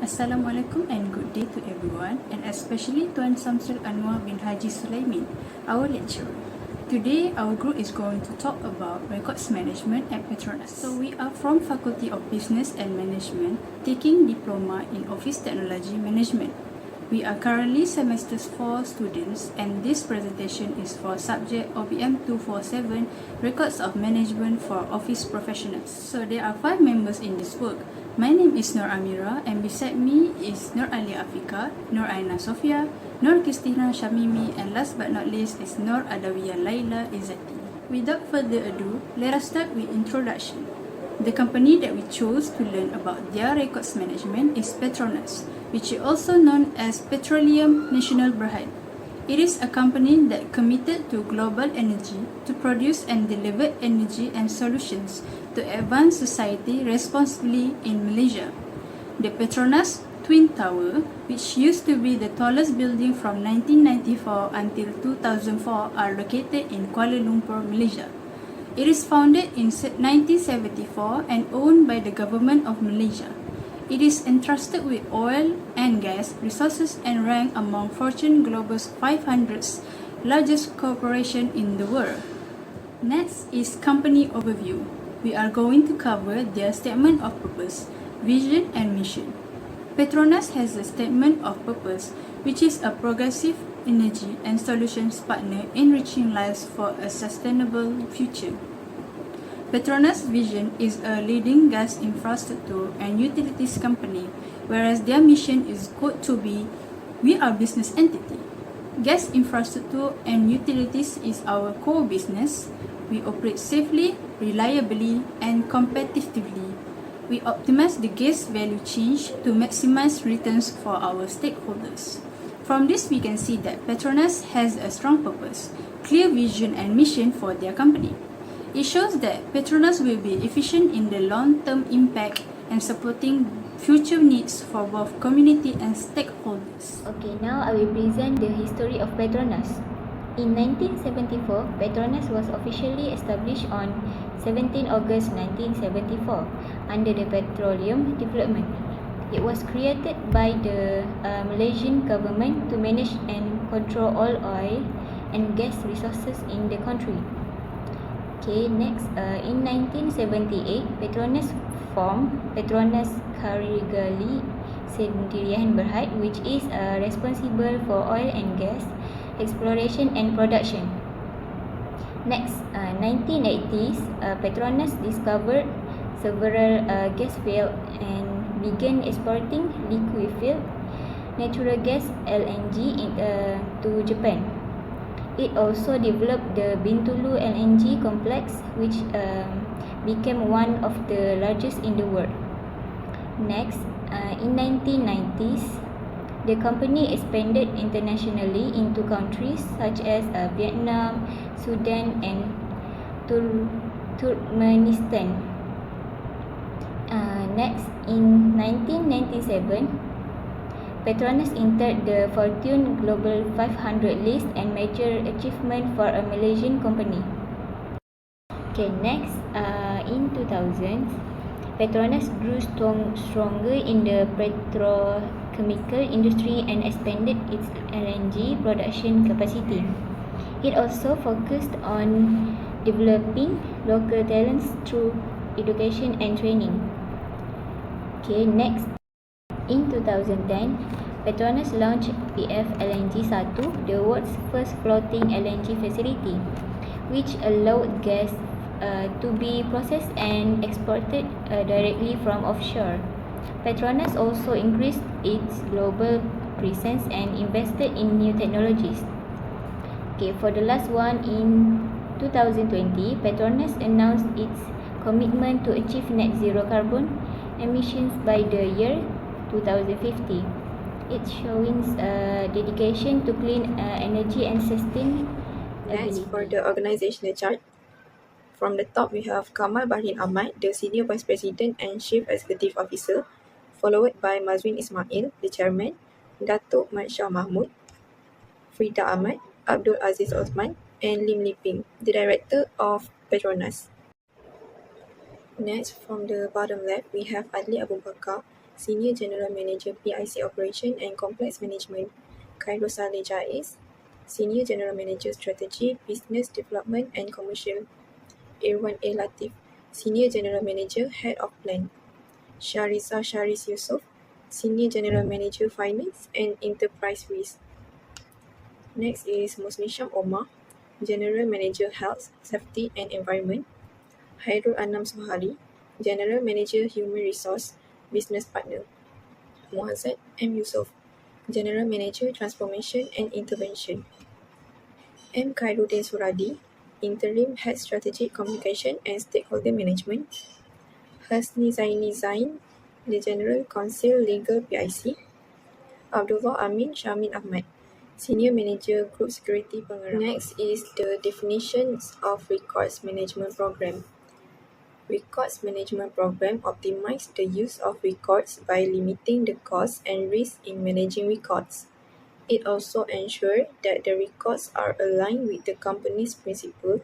Assalamualaikum and good day to everyone, and especially Tuan Samsul Anwar bin Haji Sulaimin, our lecturer. Today, our group is going to talk about records management at Petronas. So we are from Faculty of Business and Management, taking Diploma in Office Technology Management. We are currently semester 4 students, and this presentation is for subject OBM247, Records of Management for Office Professionals. So there are 5 members in this work. My name is AMIRAH, and beside me is ALYA AFIQAH, AINA SOFIYA, NURQISTINA SYAMIMI, and last but not least is NOORADAWIYAH LAILA IZZATI. Without further ado, let us start with introduction. The company that we chose to learn about their records management is Petronas, which is also known as Petroleum Nasional Berhad. It is a company that committed to global energy to produce and deliver energy and solutions to advance society responsibly in Malaysia. The Petronas Twin Tower, which used to be the tallest building from 1994 until 2004, are located in Kuala Lumpur, Malaysia. It is founded in 1974 and owned by the government of Malaysia. It is entrusted with oil and gas resources and ranked among Fortune Global's 500's largest corporation in the world. Next is company overview. We are going to cover their statement of purpose, vision and mission. Petronas has a statement of purpose, which is a progressive energy and solutions partner enriching lives for a sustainable future. Petronas' vision is a leading gas infrastructure and utilities company, whereas their mission is going to be, we are business entity. Gas infrastructure and utilities is our core business. We operate safely, reliably, and competitively. We optimize the gas value chain to maximize returns for our stakeholders. From this, we can see that Petronas has a strong purpose, clear vision and mission for their company. It shows that Petronas will be efficient in the long-term impact and supporting future needs for both community and stakeholders. Okay, now I will present the history of Petronas. In 1974, Petronas was officially established on 17 August 1974 under the Petroleum Development. It was created by the Malaysian government to manage and control all oil and gas resources in the country. Okay, next, in 1978, Petronas formed Petronas Karigali Sendirian Berhad, which is responsible for oil and gas exploration and production. Next, 1980s, Petronas discovered several gas fields and began exporting liquefied natural gas (LNG) to Japan. It also developed the Bintulu LNG complex, which became one of the largest in the world. Next, in 1990s, the company expanded internationally into countries such as Vietnam, Sudan, and Turkmenistan. Next, in 1997, Petronas entered the Fortune Global 500 list and major achievement for a Malaysian company. Okay, next, in 2000s, Petronas grew stronger in the petrochemical industry and expanded its LNG production capacity. It also focused on developing local talents through education and training. Okay, next, in 2010, Petronas launched PF LNG-1, the world's first floating LNG facility, which allowed gas to be processed and exported directly from offshore. Petronas also increased its global presence and invested in new technologies. Okay, for the last one, in 2020, Petronas announced its commitment to achieve net zero carbon emissions by the year 2050. It's showing dedication to clean energy and sustainability. Next, for the organizational chart, from the top we have Kamal Bahrin Ahmad, the Senior Vice President and Chief Executive Officer, followed by Mazwin Ismail, the Chairman, Datuk Mat Shah Mahmud, Frida Ahmad, Abdul Aziz Osman, and Lim Liping, the Director of Petronas. Next, from the bottom left, we have Adli Abu Bakar, Senior General Manager PIC Operation and Complex Management, SALLEH JAIS. Senior General Manager Strategy, Business Development and Commercial, Irwan A. Latif. Senior General Manager, Head of Plan, Shariza Sharis Yusof. Senior General Manager Finance and Enterprise Risk. Next is Musnisham Omar, General Manager Health, Safety and Environment. Hairul Anam Sohari, General Manager Human Resource, Business Partner. Muazzad M. Yusof, General Manager Transformation and Intervention. M. Khairuddin Suradi, Interim Head Strategic Communication and Stakeholder Management. Hasni Zaini Zain, the General Counsel Legal PIC. Abdullah Amin Shamin Ahmad, Senior Manager Group Security Pengarah. Next is the definitions of Records Management Program. Records Management Program optimizes the use of records by limiting the cost and risk in managing records. It also ensures that the records are aligned with the company's principles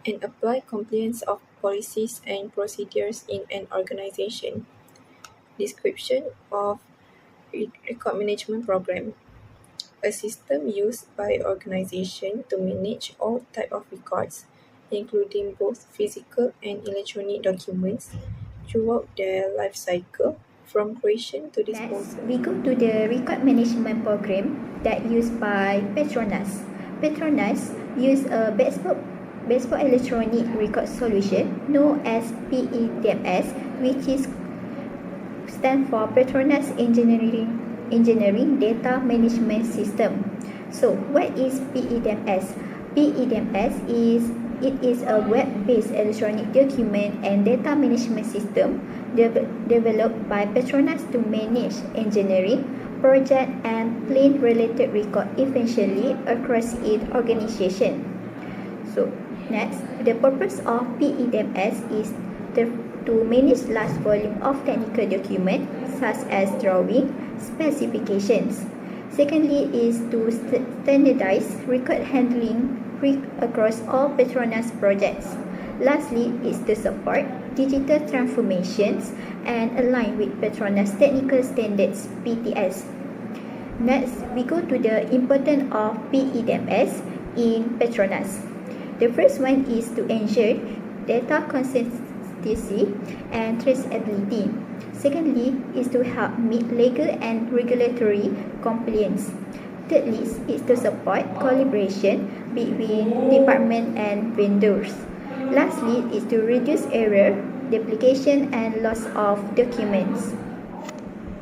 and apply compliance of policies and procedures in an organization. Description of Record Management Program. A system used by organization to manage all types of records, including both physical and electronic documents, throughout their life cycle, from creation to disposal. Next, we go to the record management program that used by Petronas. Petronas use a bespoke electronic record solution known as PEDMS, which stands for Petronas Engineering Data Management System. So, what is PEDMS? PEDMS is a web-based electronic document and data management system developed by Petronas to manage engineering, project, and plan-related record efficiently across its organization. So, next, the purpose of PEDMS is to manage large volume of technical documents such as drawing, specifications. Secondly is to standardize record handling across all Petronas projects. Lastly is to support digital transformations and align with Petronas technical standards (PTS). Next, we go to the importance of PEDMS in Petronas. The first one is to ensure data consistency and traceability. Secondly is to help meet legal and regulatory compliance. Thirdly is to support collaboration between departments and vendors. Lastly is to reduce error, duplication and loss of documents.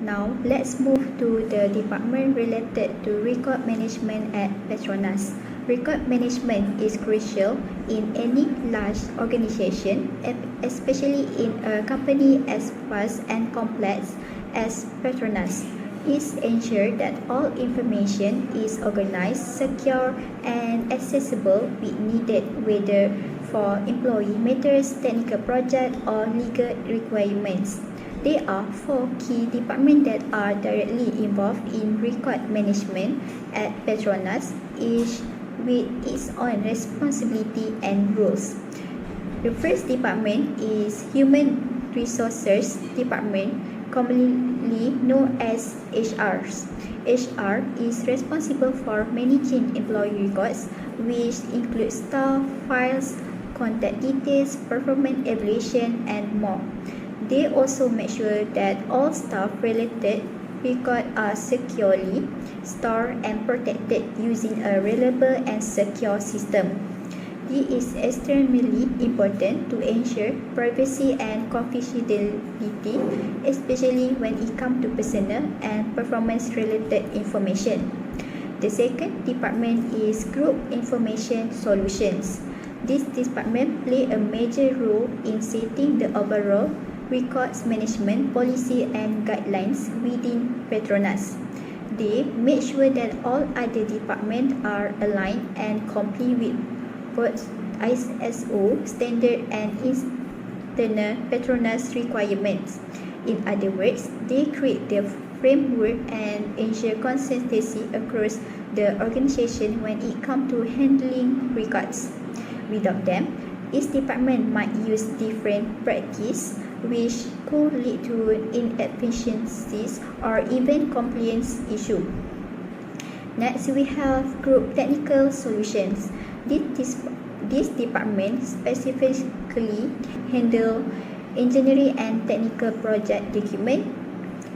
Now, let's move to the department related to record management at Petronas. Record management is crucial in any large organization, especially in a company as vast and complex as Petronas. It ensures that all information is organized, secure, and accessible when needed, whether for employee matters, technical project, or legal requirements. There are 4 key departments that are directly involved in record management at Petronas, each with its own responsibility and rules. The first department is Human Resources Department, commonly known as HR. HR is responsible for managing employee records, which include staff, files, contact details, performance evaluation, and more. They also make sure that all staff-related records are securely stored and protected using a reliable and secure system. This is extremely important to ensure privacy and confidentiality, especially when it comes to personal and performance-related information. The second department is Group Information Solutions. This department plays a major role in setting the overall records management policy and guidelines within Petronas. They make sure that all other departments are aligned and comply with both ISO standard and internal Petronas requirements. In other words, they create the framework and ensure consistency across the organization when it comes to handling records. Without them, each department might use different practice which could lead to inefficiencies or even compliance issue. Next, we have Group Technical Solutions. This department specifically handle engineering and technical project document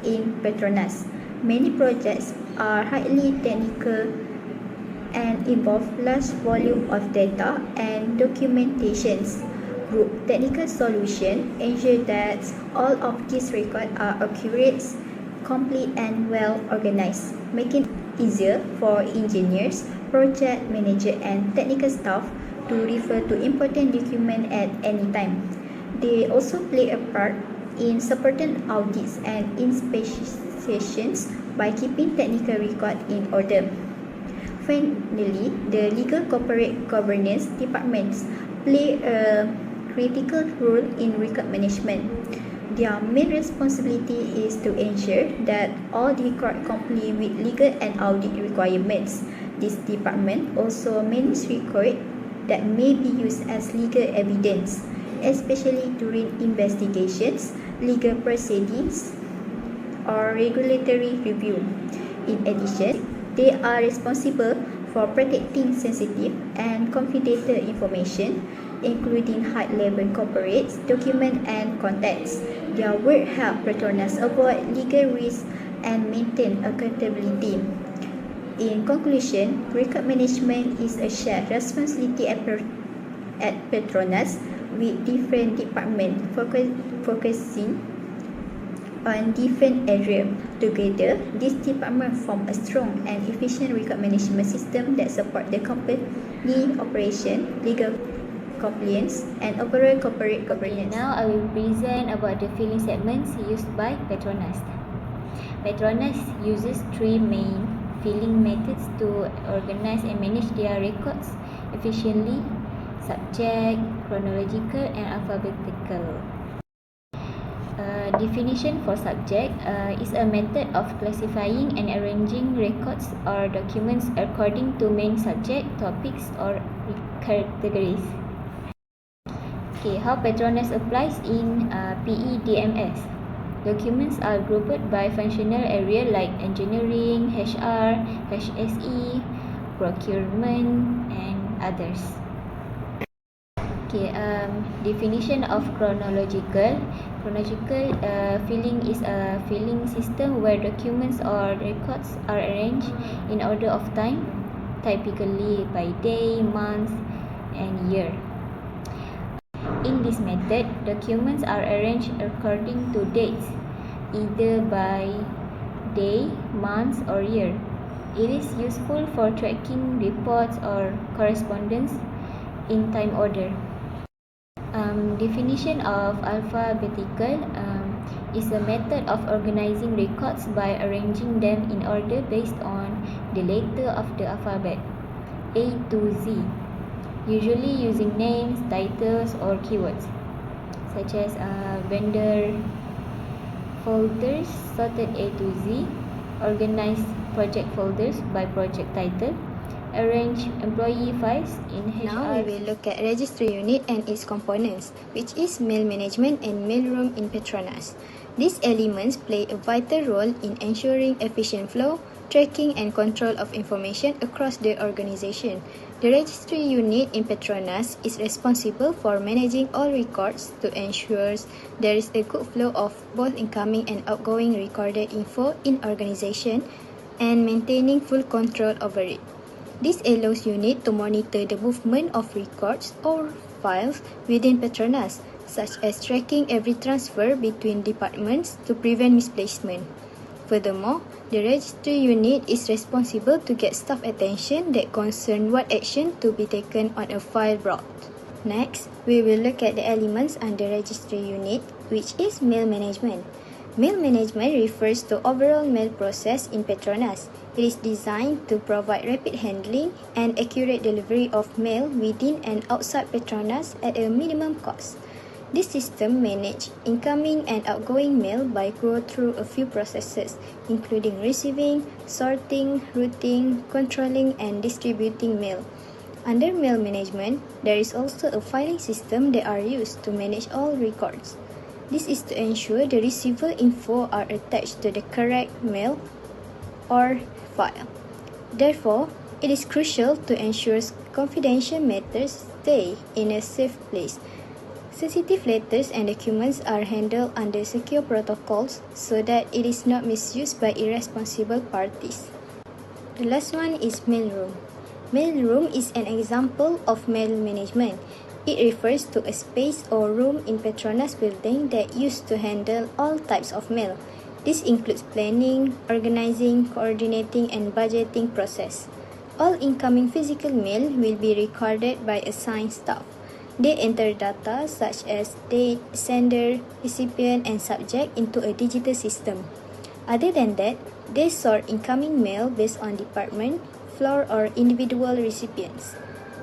in Petronas. Many projects are highly technical and involve large volume of data and documentations. Group Technical Solution ensure that all of these records are accurate, complete and well organized, making it easier for engineers, project manager and technical staff to refer to important documents at any time. They also play a part in supporting audits and inspections by keeping technical record in order. Finally, the Legal Corporate Governance departments play a critical role in record management. Their main responsibility is to ensure that all records comply with legal and audit requirements. This department also manages records that may be used as legal evidence, especially during investigations, legal proceedings, or regulatory review. In addition, they are responsible for protecting sensitive and confidential information, including high-level corporate documents and contacts. Their work helps Petronas avoid legal risks and maintain accountability. In conclusion, record management is a shared responsibility at Petronas, with different departments focusing on different areas. Together, this department form a strong and efficient record management system that supports the company operation, legal compliance, and overall corporate governance. Now I will present about the filing segments used by Petronas. Petronas uses three main filing methods to organize and manage their records efficiently: subject, chronological, and alphabetical. Definition for subject is a method of classifying and arranging records or documents according to main subject, topics, or categories. Okay, how Petronas applies in PEDMS. Documents are grouped by functional area like engineering, HR, HSE, procurement, and others. Okay, definition of chronological. Chronological filing is a filing system where documents or records are arranged in order of time, typically by day, month, and year. In this method, documents are arranged according to dates, either by day, month, or year. It is useful for tracking reports or correspondence in time order. Definition of alphabetical is a method of organizing records by arranging them in order based on the letter of the alphabet, A to Z, usually using names, titles, or keywords, such as vendor folders sorted A to Z, organize project folders by project title, arrange employee files in HR. Now we will look at registry unit and its components, which is mail management and mailroom in Petronas. These elements play a vital role in ensuring efficient flow, tracking and control of information across the organization. The registry unit in Petronas is responsible for managing all records to ensure there is a good flow of both incoming and outgoing recorded info in organization and maintaining full control over it. This allows unit to monitor the movement of records or files within Petronas, such as tracking every transfer between departments to prevent misplacement. Furthermore, the registry unit is responsible to get staff attention that concern what action to be taken on a file brought. Next, we will look at the elements under registry unit, which is mail management. Mail management refers to overall mail process in Petronas. It is designed to provide rapid handling and accurate delivery of mail within and outside Petronas at a minimum cost. This system manages incoming and outgoing mail by going through a few processes, including receiving, sorting, routing, controlling, and distributing mail. Under mail management, there is also a filing system that are used to manage all records. This is to ensure the receiver info are attached to the correct mail or file. Therefore, it is crucial to ensure confidential matters stay in a safe place. Sensitive letters and documents are handled under secure protocols so that it is not misused by irresponsible parties. The last one is mailroom. Mailroom is an example of mail management. It refers to a space or room in Petronas building that used to handle all types of mail. This includes planning, organizing, coordinating, and budgeting process. All incoming physical mail will be recorded by assigned staff. They enter data such as date, sender, recipient, and subject into a digital system. Other than that, they sort incoming mail based on department, floor, or individual recipients.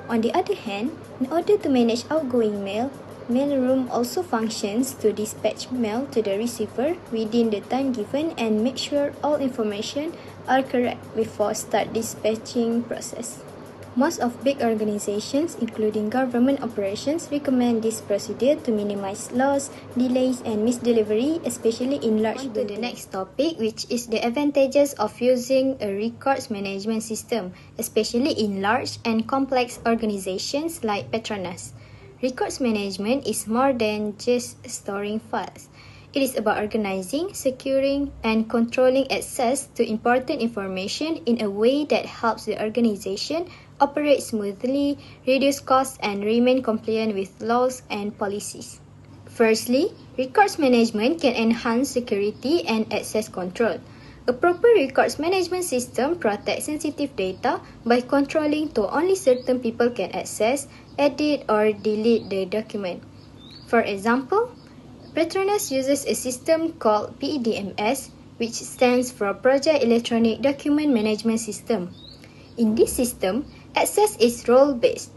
On the other hand, in order to manage outgoing mail, mailroom also functions to dispatch mail to the receiver within the time given and make sure all information are correct before start dispatching process. Most of big organizations, including government operations, recommend this procedure to minimize loss, delays, and misdelivery, especially in large buildings. On to the next topic, which is the advantages of using a records management system, especially in large and complex organizations like Petronas. Records management is more than just storing files. It is about organizing, securing, and controlling access to important information in a way that helps the organization operate smoothly, reduce costs, and remain compliant with laws and policies. Firstly, records management can enhance security and access control. A proper records management system protects sensitive data by controlling to only certain people can access, edit, or delete the document. For example, Petronas uses a system called PEDMS, which stands for Project Electronic Document Management System. In this system, access is role-based.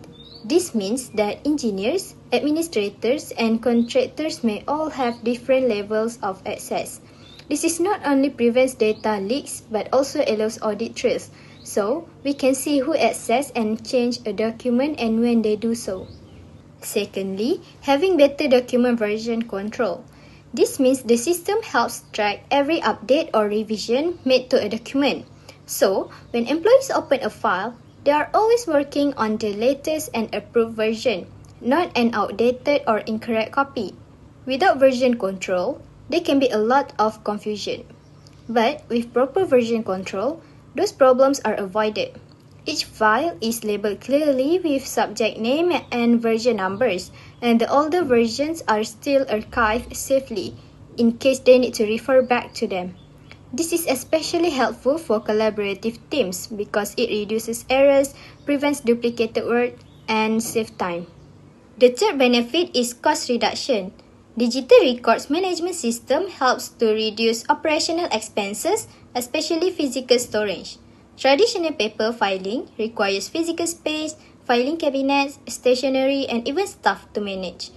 This means that engineers, administrators, and contractors may all have different levels of access. This is not only prevents data leaks but also allows audit trails, so we can see who access and change a document and when they do so. Secondly, having better document version control. This means the system helps track every update or revision made to a document. So, when employees open a file, they are always working on the latest and approved version, not an outdated or incorrect copy. Without version control, there can be a lot of confusion. But with proper version control, those problems are avoided. Each file is labeled clearly with subject name and version numbers, and the older versions are still archived safely in case they need to refer back to them. This is especially helpful for collaborative teams because it reduces errors, prevents duplicated work, and saves time. The third benefit is cost reduction. Digital records management system helps to reduce operational expenses, especially physical storage. Traditional paper filing requires physical space, filing cabinets, stationery, and even staff to manage.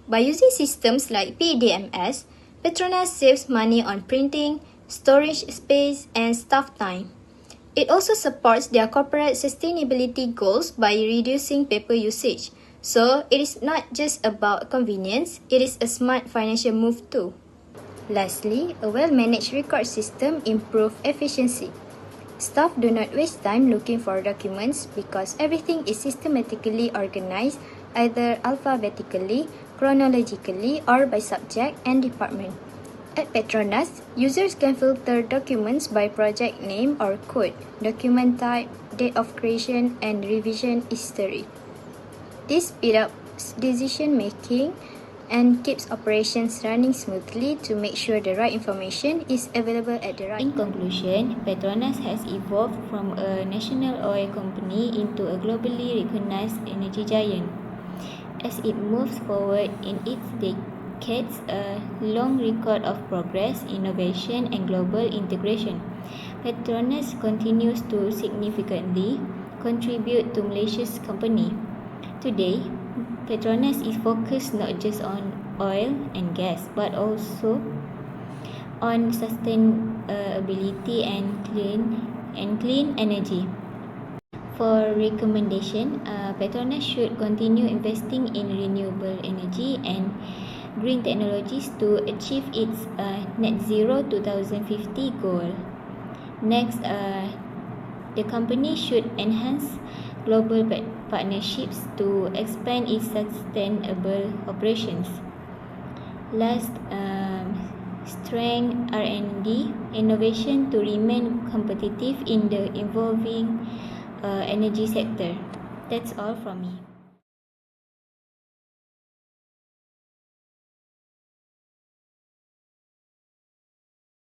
By using systems like PEDMS, Petronas saves money on printing, storage space, and staff time. It also supports their corporate sustainability goals by reducing paper usage. So, it is not just about convenience, it is a smart financial move too. Lastly, a well-managed record system improves efficiency. Staff do not waste time looking for documents because everything is systematically organized either alphabetically, chronologically, or by subject and department. At Petronas, users can filter documents by project name or code, document type, date of creation, and revision history. This speeds up decision-making and keeps operations running smoothly to make sure the right information is available at the right time. In conclusion, Petronas has evolved from a national oil company into a globally recognized energy giant. As it moves forward in its decades, a long record of progress, innovation, and global integration, Petronas continues to significantly contribute to Malaysia's company. Today, Petronas is focused not just on oil and gas, but also on sustainability and clean energy. For recommendation, Petronas should continue investing in renewable energy and green technologies to achieve its net zero 2050 goal. Next, the company should enhance global partnerships to expand its sustainable operations. Last, strengthen R&D innovation to remain competitive in the evolving energy sector. That's all from me.